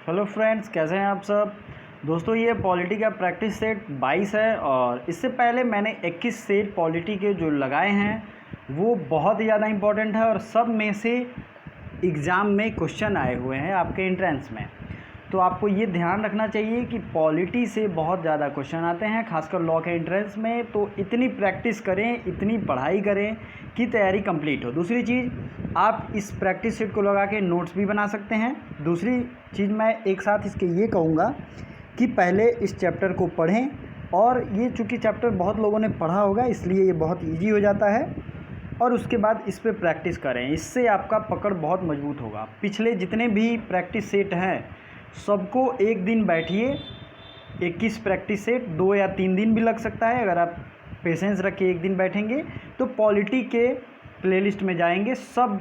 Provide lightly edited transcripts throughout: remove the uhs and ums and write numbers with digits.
Hello friends, कैसे हैं आप सब। दोस्तों, ये पॉलिटी का प्रैक्टिस सेट 22 है और इससे पहले मैंने 21 सेट पॉलिटी के जो लगाए हैं वो बहुत ही ज़्यादा इम्पोर्टेंट है और सब में से एग्ज़ाम में क्वेश्चन आए हुए हैं आपके एंट्रेंस में। तो आपको ये ध्यान रखना चाहिए कि पॉलिटी से बहुत ज़्यादा क्वेश्चन आते हैं, खासकर लॉ के एंट्रेंस में। तो इतनी प्रैक्टिस करें, इतनी पढ़ाई करें कि तैयारी कंप्लीट हो। दूसरी चीज़, आप इस प्रैक्टिस सेट को लगा के नोट्स भी बना सकते हैं। दूसरी चीज़ मैं एक साथ इसके ये कहूँगा कि पहले इस चैप्टर को पढ़ें, और ये चूँकि चैप्टर बहुत लोगों ने पढ़ा होगा इसलिए ये बहुत ईजी हो जाता है, और उसके बाद इस पर प्रैक्टिस करें। इससे आपका पकड़ बहुत मजबूत होगा। पिछले जितने भी प्रैक्टिस सेट हैं सबको एक दिन बैठिए, 21 प्रैक्टिस सेट 2 या 3 दिन भी लग सकता है। अगर आप पेशेंस रख के एक दिन बैठेंगे तो पॉलिटी के प्लेलिस्ट में जाएंगे, सब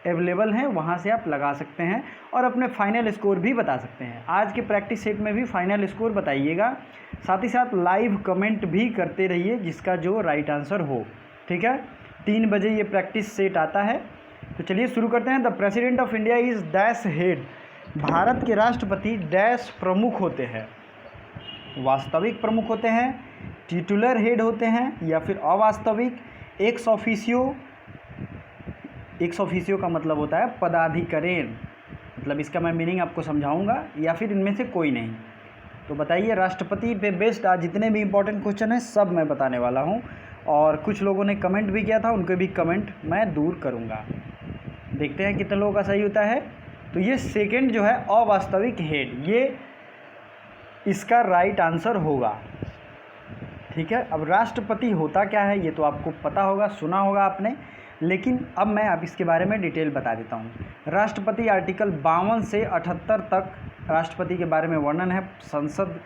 अवेलेबल हैं, वहाँ से आप लगा सकते हैं और अपने फाइनल स्कोर भी बता सकते हैं। आज के प्रैक्टिस सेट में भी फाइनल स्कोर बताइएगा, साथ ही साथ लाइव कमेंट भी करते रहिए जिसका जो राइट आंसर हो। ठीक है, 3 बजे ये प्रैक्टिस सेट आता है। तो चलिए शुरू करते हैं। The president of India is dash head. Bharat के राष्ट्रपति डैश प्रमुख होते हैं। वास्तविक प्रमुख होते हैं, टिटुलर हेड होते हैं, या फिर अवास्तविक, एक्स ऑफिशियो। एक्स ऑफिशियो का मतलब होता है पदाधिकारेण, मतलब इसका मैं मीनिंग आपको समझाऊंगा, या फिर इनमें से कोई नहीं। तो बताइए, राष्ट्रपति पे बेस्ड आज जितने भी इंपॉर्टेंट क्वेश्चन हैं सब मैं बताने वाला हूं। और कुछ लोगों ने कमेंट भी किया था, उनके भी कमेंट मैं दूर करूंगा। देखते हैं कितने लोगों का सही होता है। तो ये सेकंड जो है अवास्तविक हेड, ये इसका राइट आंसर होगा। ठीक है, अब राष्ट्रपति होता क्या है ये तो आपको पता होगा, सुना होगा आपने, लेकिन अब मैं आप इसके बारे में डिटेल बता देता हूँ। राष्ट्रपति आर्टिकल 52 से 78 तक राष्ट्रपति के बारे में वर्णन है। संसद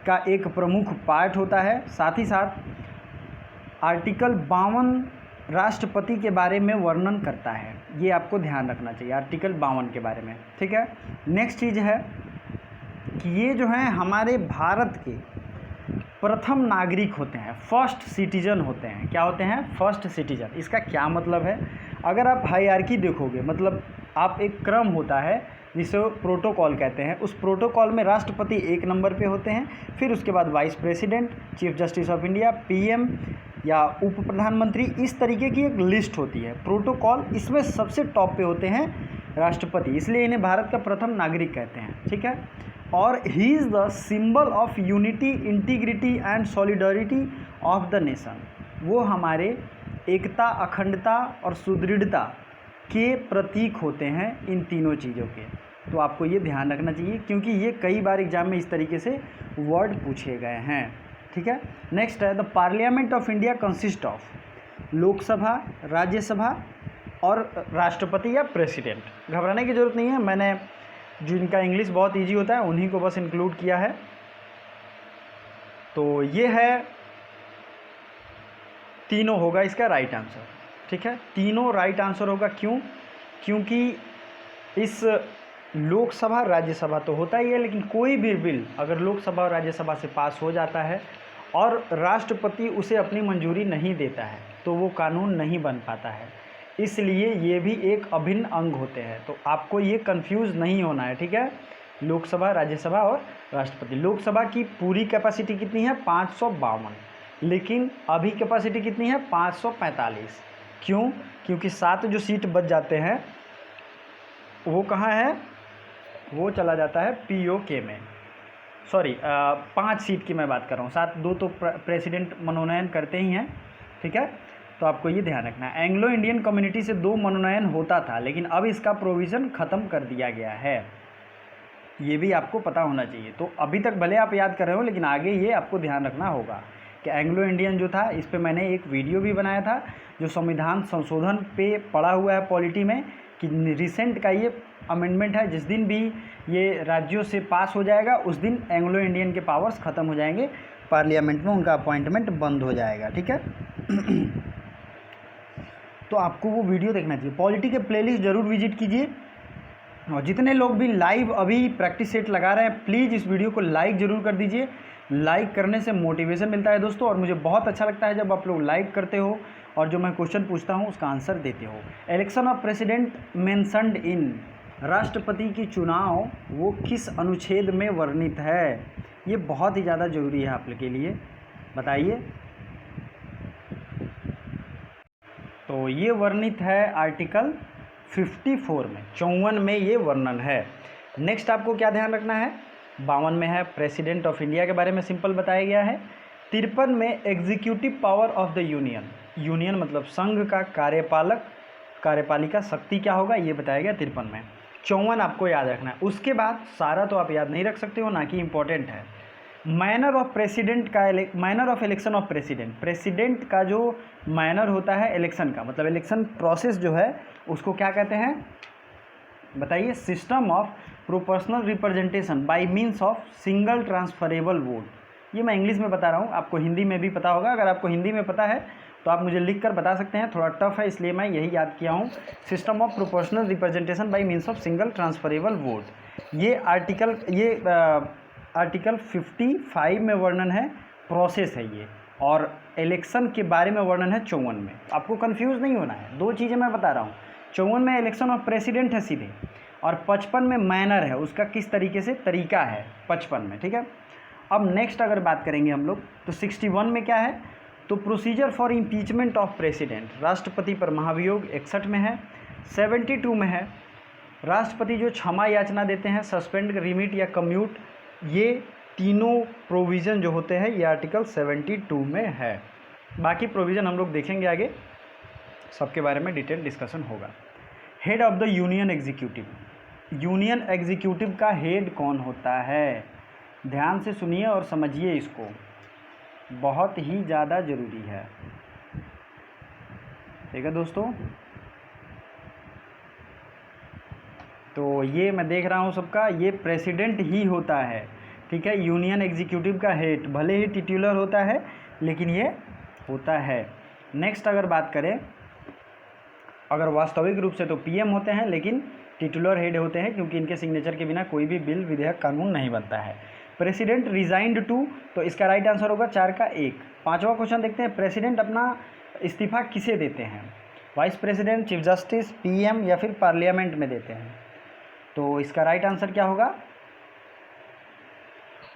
का एक प्रमुख पार्ट होता है। साथ ही साथ आर्टिकल 52 राष्ट्रपति के बारे में वर्णन करता है, ये आपको ध्यान रखना चाहिए आर्टिकल 52 के बारे में। ठीक है, नेक्स्ट चीज़ है कि ये जो है हमारे भारत के प्रथम नागरिक होते हैं, फर्स्ट सिटीजन होते हैं। क्या होते हैं? First citizen. इसका क्या मतलब है? अगर आप हायरार्की देखोगे, मतलब आप एक क्रम होता है जिसे प्रोटोकॉल कहते हैं, उस प्रोटोकॉल में राष्ट्रपति 1 नंबर पे होते हैं, फिर उसके बाद vice president, chief justice of India, PM या उप प्रधानमंत्री, इस तरीके की एक लिस्ट होती है प्रोटोकॉल। इसमें सबसे टॉप पे होते हैं राष्ट्रपति, इसलिए इन्हें भारत का प्रथम नागरिक कहते हैं। ठीक है, और he is the symbol of unity, integrity and solidarity of the nation. वो हमारे एकता, अखंडता और सुदृढ़ता के प्रतीक होते हैं, इन तीनों चीज़ों के। तो आपको ये ध्यान रखना चाहिए क्योंकि ये कई बार एग्जाम में इस तरीके से वर्ड पूछे गए हैं। ठीक है, नेक्स्ट है the parliament of India consist of Lok Sabha, Rajya Sabha और राष्ट्रपति या प्रेसिडेंट। घबराने की ज़रूरत नहीं है, मैंने जिनका इंग्लिश बहुत इजी होता है उन्हीं को बस इंक्लूड किया है। तो ये है, तीनों होगा इसका राइट आंसर। ठीक है, तीनों राइट आंसर होगा। क्यों? क्योंकि इस लोकसभा राज्यसभा तो होता ही है, लेकिन कोई भी बिल अगर लोकसभा और राज्यसभा से पास हो जाता है और राष्ट्रपति उसे अपनी मंजूरी नहीं देता है तो वो कानून नहीं बन पाता है। इसलिए ये भी एक अभिन्न अंग होते हैं। तो आपको ये कंफ्यूज नहीं होना है। ठीक है, लोकसभा, राज्यसभा और राष्ट्रपति। लोकसभा की पूरी कैपेसिटी कितनी है? 552, लेकिन अभी कैपेसिटी कितनी है? 545। क्यों? क्योंकि 7 जो सीट बच जाते हैं वो कहाँ है? वो चला जाता है पीओके में। सॉरी, 5 सीट की मैं बात कर रहा हूँ, 7, 2 तो प्रेसिडेंट मनोनयन करते ही हैं। ठीक है, तो आपको ये ध्यान रखना है। एंग्लो इंडियन कम्युनिटी से 2 मनोनयन होता था, लेकिन अब इसका प्रोविज़न ख़त्म कर दिया गया है, ये भी आपको पता होना चाहिए। तो अभी तक भले आप याद कर रहे हो, लेकिन आगे ये आपको ध्यान रखना होगा कि एंग्लो इंडियन जो था, इस पे मैंने एक वीडियो भी बनाया था जो संविधान संशोधन पे पड़ा हुआ है पॉलिटी में, कि रिसेंट का ये अमेंडमेंट है। जिस दिन भी ये राज्यों से पास हो जाएगा उस दिन एंग्लो इंडियन के पावर्स ख़त्म हो जाएंगे, पार्लियामेंट में उनका अपॉइंटमेंट बंद हो जाएगा। ठीक है तो आपको वो वीडियो देखना चाहिए। पॉलिटी के प्लेलिस्ट ज़रूर विजिट कीजिए, और जितने लोग भी लाइव अभी प्रैक्टिस सेट लगा रहे हैं प्लीज़ इस वीडियो को लाइक ज़रूर कर दीजिए। लाइक करने से मोटिवेशन मिलता है दोस्तों, और मुझे बहुत अच्छा लगता है जब आप लोग लाइक करते हो और जो मैं क्वेश्चन पूछता हूँ उसका आंसर देते हो। Election of president mentioned in राष्ट्रपति की चुनाव वो किस अनुच्छेद में वर्णित है? ये बहुत ही ज़्यादा ज़रूरी है आप लोग के लिए, बताइए। तो ये वर्णित है आर्टिकल 54 में, 54 में ये वर्णन है। नेक्स्ट आपको क्या ध्यान रखना है? 52 में है प्रेसिडेंट ऑफ इंडिया के बारे में सिंपल बताया गया है। 53 में executive power of the union, union मतलब संघ का कार्यपालिका शक्ति क्या होगा ये बताया गया 53 में। 54 आपको याद रखना है। उसके बाद सारा तो आप याद नहीं रख सकते हो, ना कि इम्पोर्टेंट है। Manner of election of president का जो मैनर होता है इलेक्शन का, मतलब इलेक्शन प्रोसेस जो है उसको क्या कहते हैं बताइए? System of proportional representation bye means of single transferable vote. ये मैं इंग्लिश में बता रहा हूँ, आपको हिंदी में भी पता होगा। अगर आपको हिंदी में पता है तो आप मुझे लिख कर बता सकते हैं, थोड़ा टफ है इसलिए मैं यही याद किया हूँ। System of proportional representation bye means of single transferable vote, ये आर्टिकल 55 में वर्णन है, प्रोसेस है ये। और इलेक्शन के बारे में वर्णन है 54 में। आपको कंफ्यूज नहीं होना है, दो चीज़ें मैं बता रहा हूँ। 54 में इलेक्शन ऑफ प्रेसिडेंट है सीधे, और 55 में मैनर है, उसका किस तरीके से तरीका है 55 में, ठीक है। अब नेक्स्ट अगर बात करेंगे हम लोग तो 61 में क्या है? तो procedure for impeachment of president, राष्ट्रपति पर महाभियोग 61 में है। 72 में है राष्ट्रपति जो क्षमा याचना देते हैं, सस्पेंड, रिमिट या कम्यूट, ये तीनों प्रोविज़न जो होते हैं ये आर्टिकल 72 में है। बाकी प्रोविज़न हम लोग देखेंगे आगे, सबके बारे में डिटेल डिस्कशन होगा। Head of the union executive, union executive का हेड कौन होता है? ध्यान से सुनिए और समझिए इसको, बहुत ही ज़्यादा ज़रूरी है, ठीक है दोस्तों। तो ये मैं देख रहा हूँ सबका, ये प्रेसिडेंट ही होता है, ठीक है। यूनियन एग्जीक्यूटिव का हेड भले ही टिट्युलर होता है लेकिन ये होता है। नेक्स्ट अगर बात करें, अगर वास्तविक रूप से तो पीएम होते हैं, लेकिन टिट्युलर हेड होते हैं क्योंकि इनके सिग्नेचर के बिना कोई भी बिल, विधेयक, कानून नहीं बनता है। प्रेसिडेंट रिजाइंड टू, तो इसका राइट आंसर होगा 4 का 1। 5वां क्वेश्चन देखते हैं, प्रेसिडेंट अपना इस्तीफा किसे देते हैं? Vice president, chief justice, PM या फिर पार्लियामेंट में देते हैं? तो इसका राइट आंसर क्या होगा?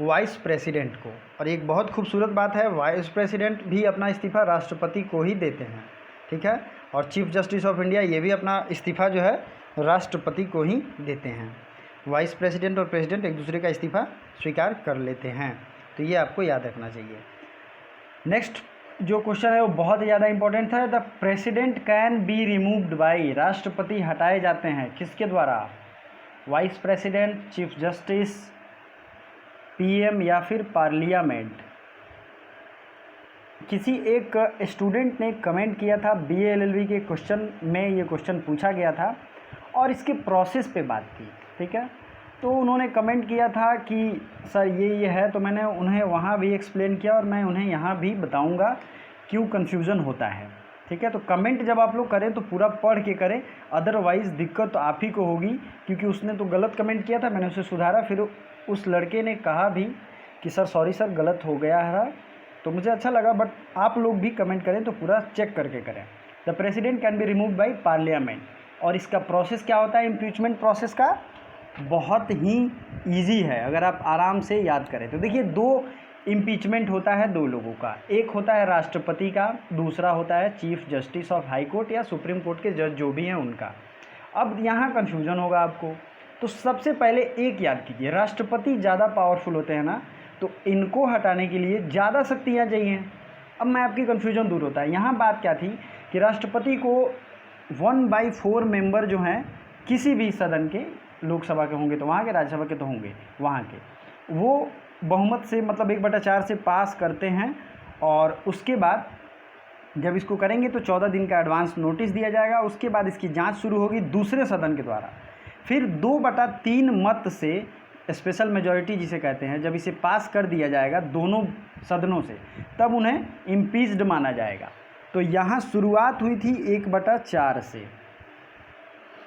वाइस प्रेसिडेंट को। और एक बहुत खूबसूरत बात है, वाइस प्रेसिडेंट भी अपना इस्तीफा राष्ट्रपति को ही देते हैं, ठीक है। और चीफ जस्टिस ऑफ इंडिया ये भी अपना इस्तीफा जो है राष्ट्रपति को ही देते हैं। वाइस प्रेसिडेंट और प्रेसिडेंट एक दूसरे का इस्तीफा स्वीकार कर लेते हैं, तो ये आपको याद रखना चाहिए। नेक्स्ट जो क्वेश्चन है वो बहुत ज़्यादा इंपॉर्टेंट है। The president can be removed by, राष्ट्रपति हटाए जाते हैं किसके द्वारा? Vice president, chief justice, PM या फिर पार्लियामेंट। किसी एक स्टूडेंट ने कमेंट किया था, बीए एलएलबी के क्वेश्चन में ये क्वेश्चन पूछा गया था और इसके प्रोसेस पे बात की, ठीक है। तो उन्होंने कमेंट किया था कि सर ये है, तो मैंने उन्हें वहाँ भी एक्सप्लेन किया और मैं उन्हें यहाँ भी बताऊँगा क्यों कन्फ्यूज़न होता है, ठीक है। तो कमेंट जब आप लोग करें तो पूरा पढ़ के करें, अदरवाइज़ दिक्कत तो आप ही को होगी, क्योंकि उसने तो गलत कमेंट किया था, मैंने उसे सुधारा, फिर उस लड़के ने कहा भी कि सर सॉरी सर गलत हो गया है, तो मुझे अच्छा लगा। बट आप लोग भी कमेंट करें तो पूरा चेक करके करें। The president can be remove by parliament, और इसका प्रोसेस क्या होता है? इम्पीचमेंट प्रोसेस का बहुत ही ईजी है अगर आप आराम से याद करें तो। देखिए, 2 इम्पीचमेंट होता है 2 लोगों का, एक होता है राष्ट्रपति का, दूसरा होता है chief justice of high court या सुप्रीम कोर्ट के जज जो भी हैं उनका। अब यहाँ कन्फ्यूज़न होगा आपको, तो सबसे पहले एक याद कीजिए, राष्ट्रपति ज़्यादा पावरफुल होते हैं ना, तो इनको हटाने के लिए ज़्यादा शक्तियाँ चाहिए। अब मैं आपकी कन्फ्यूजन दूर होता है। यहाँ बात क्या थी कि राष्ट्रपति को 1/4 मेंबर जो हैं किसी भी सदन के, लोकसभा के होंगे तो वहाँ के, राज्यसभा के तो होंगे वहाँ के, वो बहुमत से मतलब 1/4 से पास करते हैं। और उसके बाद जब इसको करेंगे तो 14 दिन का एडवांस नोटिस दिया जाएगा। उसके बाद इसकी जांच शुरू होगी दूसरे सदन के द्वारा, फिर 2/3 मत से, स्पेशल मेजॉरिटी जिसे कहते हैं, जब इसे पास कर दिया जाएगा दोनों सदनों से, तब उन्हें इम्पीच्ड माना जाएगा। तो यहाँ शुरुआत हुई थी 1/4 से,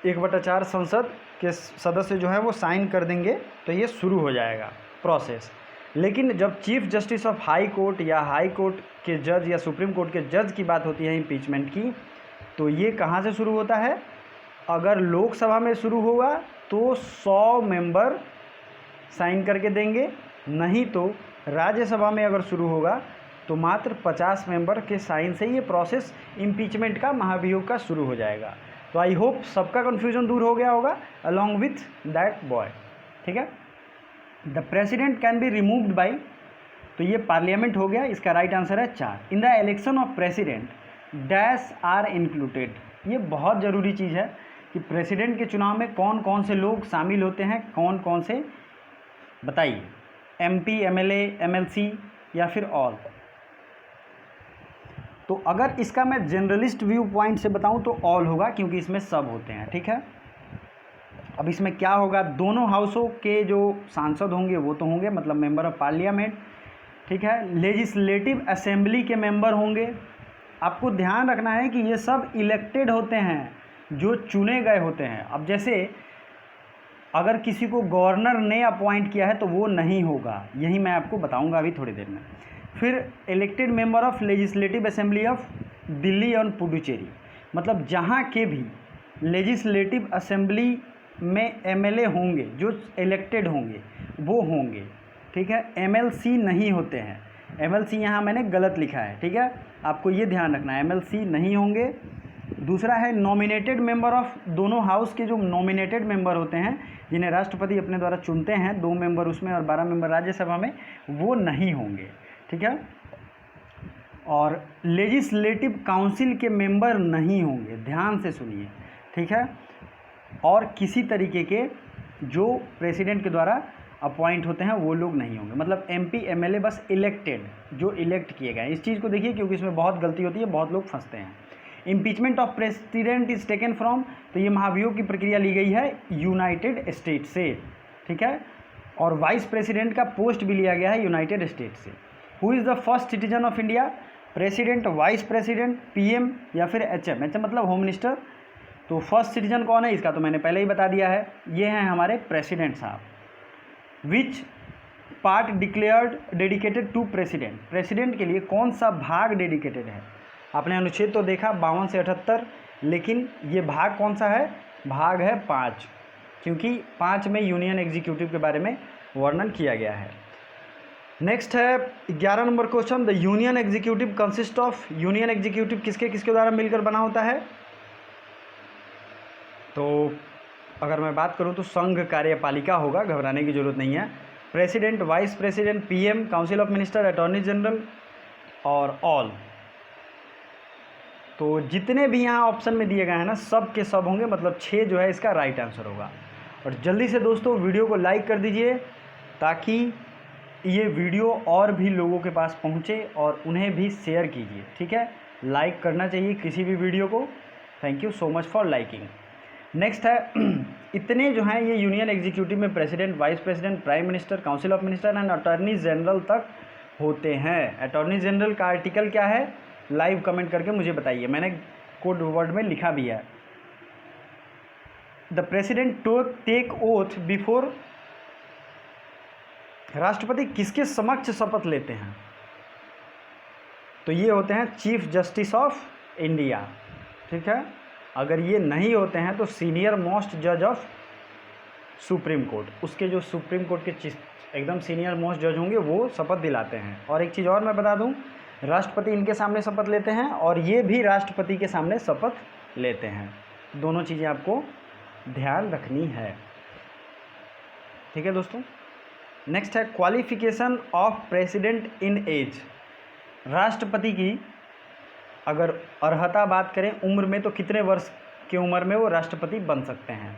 1/4 संसद के सदस्य जो है वो साइन कर देंगे तो ये शुरू हो जाएगा प्रोसेस। लेकिन जब chief justice of high court या हाई कोर्ट के जज या सुप्रीम कोर्ट के जज की बात होती है इम्पीचमेंट की, तो ये कहाँ से शुरू होता है? अगर लोकसभा में शुरू हुआ तो 100 मेंबर साइन करके देंगे, नहीं तो राज्यसभा में अगर शुरू होगा तो मात्र 50 मेंबर के साइन से ये प्रोसेस इम्पीचमेंट का, महाभियोग का शुरू हो जाएगा। तो आई होप सबका कन्फ्यूजन दूर हो गया होगा अलॉन्ग विथ दैट बॉय। ठीक है, the president can be removed by, तो ये पार्लियामेंट हो गया, इसका राइट आंसर है 4। In the election of president dash are included, ये बहुत ज़रूरी चीज़ है कि प्रेसिडेंट के चुनाव में कौन कौन से लोग शामिल होते हैं, कौन कौन से, बताइए। MP, MLA, MLC या फिर ऑल। तो अगर इसका मैं जनरलिस्ट व्यू पॉइंट से बताऊं तो ऑल होगा, क्योंकि इसमें सब होते हैं। ठीक है, अब इसमें क्या होगा, दोनों हाउसों के जो सांसद होंगे वो तो होंगे, मतलब मेंबर ऑफ पार्लियामेंट। ठीक है, लेजिस्लेटिव असेंबली के मेंबर होंगे। आपको ध्यान रखना है कि ये सब इलेक्टेड होते हैं, जो चुने गए होते हैं। अब जैसे अगर किसी को गवर्नर ने अपॉइंट किया है तो वो नहीं होगा, यही मैं आपको बताऊंगा अभी थोड़ी देर में। फिर elected member of legislative assembly of Delhi और पुडुचेरी, मतलब जहाँ के भी लेजिस्लेटिव असेंबली में MLA होंगे जो इलेक्टेड होंगे वो होंगे। ठीक है, MLC नहीं होते हैं, MLC यहाँ मैंने गलत लिखा है। ठीक है, आपको ये ध्यान रखना है, MLC नहीं होंगे। दूसरा है नॉमिनेटेड मेंबर ऑफ, दोनों हाउस के जो नॉमिनेटेड मेंबर होते हैं जिन्हें राष्ट्रपति अपने द्वारा चुनते हैं, 2 मेंबर उसमें और 12 मेंबर राज्यसभा में, वो नहीं होंगे। ठीक है, और लेजिस्लेटिव काउंसिल के मेंबर नहीं होंगे, ध्यान से सुनिए। ठीक है, और किसी तरीके के जो प्रेसिडेंट के द्वारा अपॉइंट होते हैं वो लोग नहीं होंगे, मतलब MP, MLA बस इलेक्टेड, जो इलेक्ट किए गए। इस चीज़ को देखिए, क्योंकि इसमें बहुत गलती होती है, बहुत लोग फंसते हैं। Impeachment of president is taken from, तो ये महाभियोग की प्रक्रिया ली गई है यूनाइटेड स्टेट से। ठीक है, और वाइस प्रेसिडेंट का पोस्ट भी लिया गया है यूनाइटेड स्टेट से। Who is the first citizen of India, president, vice president, PM या फिर HM, HM मतलब होम मिनिस्टर। तो फर्स्ट सिटीजन कौन है, इसका तो मैंने पहले ही बता दिया है, ये हैं हमारे प्रेसिडेंट साहब। Which part declared dedicated to president, president के लिए कौन सा भाग डेडिकेटेड है। आपने अनुच्छेद तो देखा 52 से 78, लेकिन ये भाग कौन सा है, भाग है 5, क्योंकि 5 में यूनियन एग्जीक्यूटिव के बारे में वर्णन किया गया है। नेक्स्ट है 11 number question, the union executive consist of, union executive किसके किसके द्वारा मिलकर बना होता है। तो अगर मैं बात करूं तो संघ कार्यपालिका होगा, घबराने की जरूरत नहीं है। President, vice president, PM, council of minister, attorney general और ऑल। तो जितने भी यहाँ ऑप्शन में दिए गए हैं ना, सब के सब होंगे, मतलब 6 जो है इसका राइट आंसर होगा। और जल्दी से दोस्तों वीडियो को लाइक कर दीजिए ताकि ये वीडियो और भी लोगों के पास पहुँचे और उन्हें भी शेयर कीजिए। ठीक है, लाइक करना चाहिए किसी भी वीडियो को। Thank you so much for liking. Next है इतने जो हैं ये यूनियन एग्जीक्यूटिव में president, vice president, prime minister, council of minister and attorney general तक होते हैं। अटॉर्नी जनरल का आर्टिकल क्या है, लाइव कमेंट करके मुझे बताइए, मैंने कोड वर्ड में लिखा भी है। The president take oath before, राष्ट्रपति किसके समक्ष शपथ लेते हैं, तो ये होते हैं चीफ जस्टिस ऑफ इंडिया। ठीक है, अगर ये नहीं होते हैं तो सीनियर मोस्ट जज ऑफ सुप्रीम कोर्ट, उसके जो सुप्रीम कोर्ट के एकदम सीनियर मोस्ट जज होंगे वो शपथ दिलाते हैं। और एक चीज़ और मैं बता दूं, राष्ट्रपति इनके सामने शपथ लेते हैं और ये भी राष्ट्रपति के सामने शपथ लेते हैं। दोनों चीज़ें आपको ध्यान रखनी है। ठीक है दोस्तों, नेक्स्ट है qualification of president in age, राष्ट्रपति की अगर अर्हता बात करें उम्र में, तो कितने वर्ष की उम्र में वो राष्ट्रपति बन सकते हैं।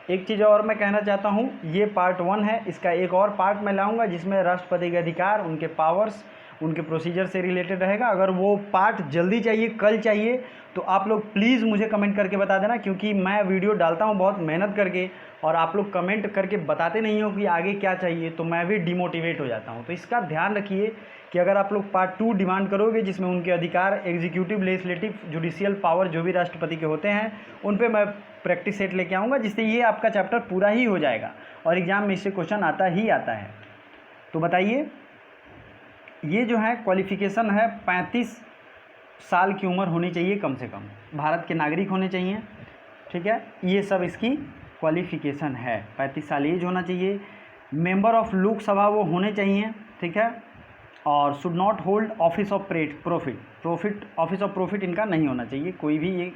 एक चीज़ और मैं कहना चाहता हूँ, ये पार्ट 1 है, इसका एक और पार्ट मैं लाऊंगा जिसमें राष्ट्रपति के अधिकार, उनके पावर्स, उनके प्रोसीजर से रिलेटेड रहेगा। अगर वो पार्ट जल्दी चाहिए, कल चाहिए, तो आप लोग प्लीज़ मुझे कमेंट करके बता देना, क्योंकि मैं वीडियो डालता हूँ बहुत मेहनत करके और आप लोग कमेंट करके बताते नहीं हो कि आगे क्या चाहिए, तो मैं भी डिमोटिवेट हो जाता हूँ। तो इसका ध्यान रखिए कि अगर आप लोग पार्ट 2 डिमांड करोगे जिसमें उनके अधिकार, एग्जीक्यूटिव, लेजिस्लेटिव, जुडिशियल पावर जो भी राष्ट्रपति के होते हैं उन पे मैं प्रैक्टिस सेट लेके आऊँगा, जिससे ये आपका चैप्टर पूरा ही हो जाएगा और एग्ज़ाम में इससे क्वेश्चन आता ही आता है। तो बताइए, ये जो है क्वालिफ़िकेशन है 35 साल की उम्र होनी चाहिए कम से कम, भारत के नागरिक होने चाहिए ठीक है, ये सब इसकी क्वालिफिकेशन है। 35 साल एज होना चाहिए, मेंबर ऑफ लोकसभा वो होने चाहिए, ठीक है, और should not hold office of profit office of profit इनका नहीं होना चाहिए, कोई भी ये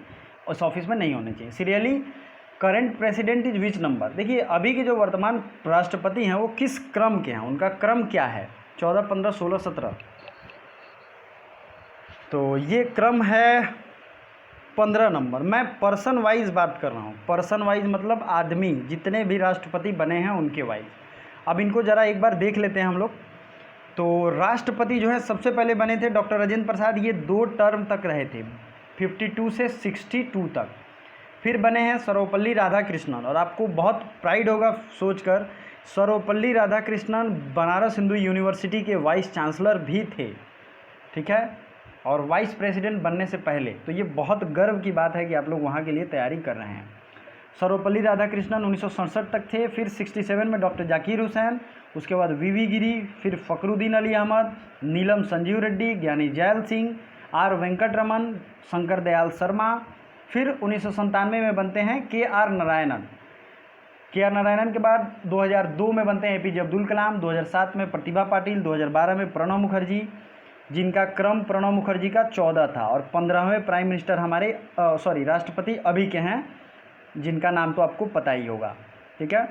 उस ऑफिस में नहीं होने चाहिए। Serially current president is which number, देखिए अभी के जो वर्तमान राष्ट्रपति हैं वो किस क्रम के हैं, उनका क्रम क्या है, 14, 15, 16, 17, तो ये क्रम है 15 नंबर। मैं पर्सन वाइज बात कर रहा हूँ, पर्सन वाइज मतलब आदमी, जितने भी राष्ट्रपति बने हैं उनके वाइज। अब इनको ज़रा एक बार देख लेते हैं हम लोग। तो राष्ट्रपति जो है सबसे पहले बने थे डॉक्टर राजेंद्र प्रसाद, ये 2 टर्म तक रहे थे, 52 से 62 तक। फिर बने हैं सर्वपल्ली राधाकृष्णन, और आपको बहुत प्राइड होगा सोचकर, सर्वपल्ली राधाकृष्णन बनारस हिंदू यूनिवर्सिटी के वाइस चांसलर भी थे, ठीक है, और वाइस प्रेसिडेंट बनने से पहले। तो ये बहुत गर्व की बात है कि आप लोग वहाँ के लिए तैयारी कर रहे हैं। सर्वपल्ली राधाकृष्णन 1967 तक थे, फिर 67 में डॉक्टर जाकिर हुसैन, उसके बाद वीवी गिरी, फिर फखरुद्दीन अली अहमद, नीलम संजीव रेड्डी, ज्ञानी जैल सिंह, आर वेंकट रमन, शंकर दयाल शर्मा, फिर 1997 में बनते हैं के.आर. नारायणन। के.आर. नारायणन के बाद 2002 में बनते हैं एपीजे अब्दुल कलाम, 2007 में प्रतिभा पाटिल, 2012 में प्रणब मुखर्जी, जिनका क्रम प्रणब मुखर्जी का 14 था, और 15वें प्राइम मिनिस्टर हमारे राष्ट्रपति अभी के हैं, जिनका नाम तो आपको पता ही होगा, ठीक है।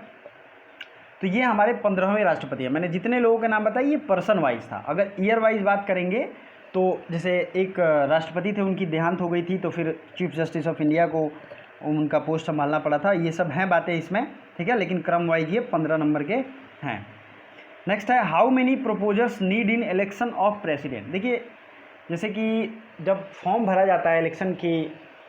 तो ये हमारे 15वें राष्ट्रपति हैं। मैंने जितने लोगों के नाम बताए ये पर्सन वाइज था। अगर ईयर वाइज बात करेंगे तो जैसे एक राष्ट्रपति थे, उनकी देहांत हो गई थी, तो फिर चीफ जस्टिस ऑफ इंडिया को उनका पोस्ट संभालना पड़ा था, ये सब हैं बातें इसमें, ठीक है, लेकिन क्रम वाइज ये 15 नंबर के हैं। नेक्स्ट है how many proposers need in election of president. देखिए जैसे कि जब फॉर्म भरा जाता है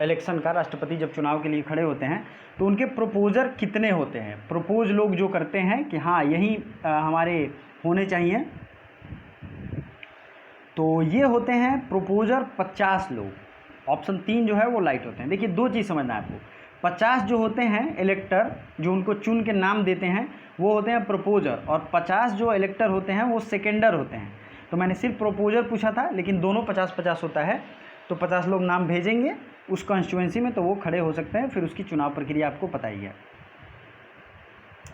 इलेक्शन का, राष्ट्रपति जब चुनाव के लिए खड़े होते हैं तो उनके प्रोपोजर कितने होते हैं, प्रोपोज लोग जो करते हैं कि हाँ यही हमारे होने चाहिए, तो ये होते हैं प्रोपोजर 50 लोग। ऑप्शन 3 जो है वो लाइट होते हैं। देखिए 2 चीज़ समझना है आपको, 50 जो होते हैं इलेक्टर, जो उनको चुन के नाम देते हैं, वो होते हैं प्रोपोजर, और 50 जो इलेक्टर होते हैं वो सेकेंडर होते हैं। तो मैंने सिर्फ प्रोपोजर पूछा था, लेकिन दोनों 50-50 होता है, तो 50 लोग नाम भेजेंगे उस कॉन्स्टिट्यूएंसी में, तो वो खड़े हो सकते हैं, फिर उसकी चुनाव प्रक्रिया आपको पता ही है।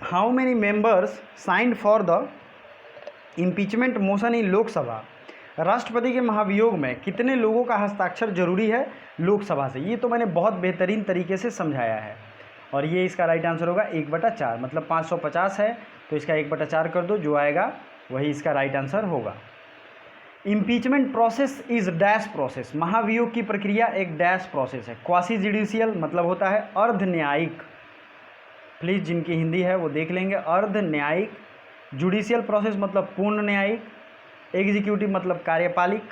How many members signed for the impeachment motion in Lok Sabha, राष्ट्रपति के महाभियोग में कितने लोगों का हस्ताक्षर जरूरी है लोकसभा से, ये तो मैंने बहुत बेहतरीन तरीके से समझाया है, और ये इसका राइट आंसर होगा 1/4, मतलब 550 है तो इसका 1/4 कर दो, जो आएगा वही इसका राइट आंसर होगा। Impeachment process is dash process, महाभियोग की प्रक्रिया एक डैश प्रोसेस है। क्वासी जुडिशियल मतलब होता है अर्ध न्यायिक, प्लीज़ जिनकी हिंदी है वो देख लेंगे, अर्ध न्यायिक। जुडिशियल प्रोसेस मतलब पूर्ण न्यायिक, एग्जीक्यूटिव मतलब कार्यपालिक,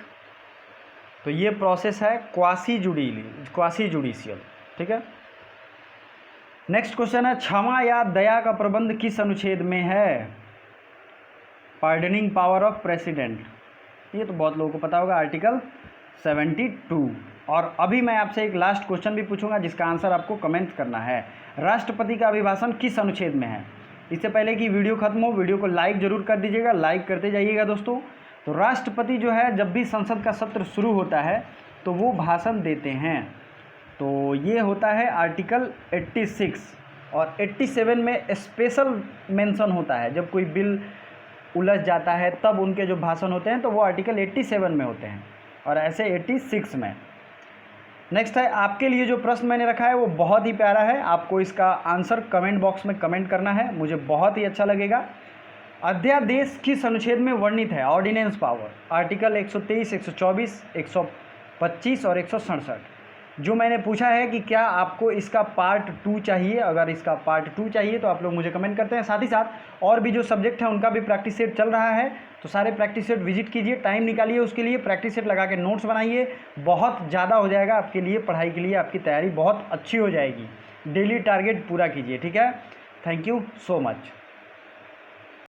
तो ये प्रोसेस है क्वासी जुडिशियल, ठीक है। नेक्स्ट क्वेश्चन है क्षमा या दया का प्रबंध किस अनुच्छेद में है, पार्डनिंग पावर ऑफ प्रेसिडेंट, ये तो बहुत लोगों को पता होगा, आर्टिकल 72। और अभी मैं आपसे एक लास्ट क्वेश्चन भी पूछूंगा जिसका आंसर आपको कमेंट करना है, राष्ट्रपति का अभिभाषण किस अनुच्छेद में है। इससे पहले कि वीडियो खत्म हो, वीडियो को लाइक जरूर कर दीजिएगा, लाइक करते जाइएगा दोस्तों। तो राष्ट्रपति जो है जब भी संसद का सत्र शुरू होता है तो वो भाषण देते हैं, तो ये होता है आर्टिकल 86, और 87 में स्पेशल मेंशन होता है, जब कोई बिल उलझ जाता है तब उनके जो भाषण होते हैं तो वो आर्टिकल 87 में होते हैं, और ऐसे 86 में। नेक्स्ट है आपके लिए जो प्रश्न मैंने रखा है वो बहुत ही प्यारा है, आपको इसका आंसर कमेंट बॉक्स में कमेंट करना है, मुझे बहुत ही अच्छा लगेगा। अध्यादेश किस अनुच्छेद में वर्णित है, ऑर्डिनेंस पावर, आर्टिकल 123, 124, 125 और 167। जो मैंने पूछा है कि क्या आपको इसका पार्ट 2 चाहिए, अगर इसका पार्ट 2 चाहिए तो आप लोग मुझे कमेंट करते हैं। साथ ही साथ और भी जो सब्जेक्ट है उनका भी प्रैक्टिस सेट चल रहा है, तो सारे प्रैक्टिस सेट विजिट कीजिए, टाइम निकालिए उसके लिए, प्रैक्टिस सेट लगा के नोट्स बनाइए, बहुत ज़्यादा हो जाएगा आपके लिए, पढ़ाई के लिए आपकी तैयारी बहुत अच्छी हो जाएगी। डेली टारगेट पूरा कीजिए, ठीक है। Thank you so much.